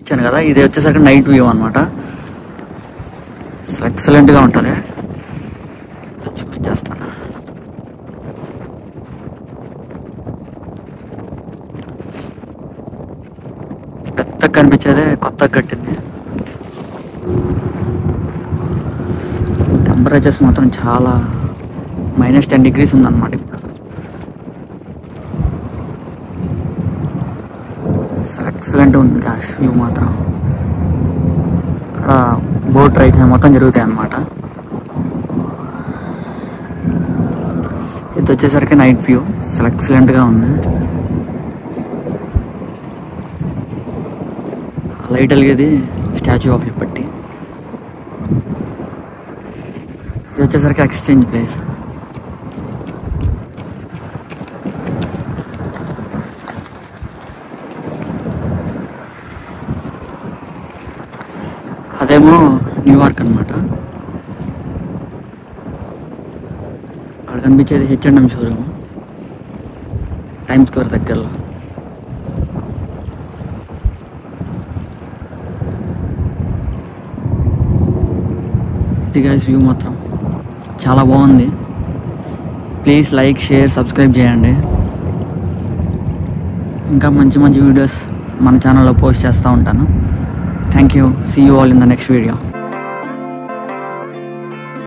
ఇచ్చాను కదా, ఇది వచ్చేసరికి నైట్ వ్యూ అనమాట. ఎక్సలెంట్గా ఉంటుంది. చేస్తాను. పెద్దగా కనిపించేదే కొత్తగా కట్టింది. టెంపరేచర్స్ మాత్రం చాలా -10 degrees ఉందన్నమాట ఇప్పుడు. ఎక్సలెంట్ ఉంది గ్యాస్ వ్యూ మాత్రం. ఇక్కడ బోట్ రైడ్స్ మొత్తం జరుగుతాయి అన్నమాట. ఇది వచ్చేసరికి నైట్ వ్యూ. ఎక్సలెంట్గా ఉంది. లైట్ వెలిగేది స్టాచ్యూ ఆఫ్ లిబర్టీ. ఇది వచ్చేసరికి ఎక్స్చేంజ్ ప్లేస్. అదేమో న్యూయార్క్ అనమాట. అక్కడ కనిపించేది H&M షోరూమ్, టైమ్స్ స్క్వేర్ దగ్గరలో. ఇది గైస్ వ్యూ మాత్రం చాలా బాగుంది. ప్లీజ్ లైక్, షేర్, సబ్స్క్రైబ్ చేయండి. ఇంకా మంచి మంచి వీడియోస్ మన ఛానల్లో పోస్ట్ చేస్తూ ఉంటాను. Thank you. See you all in the next video.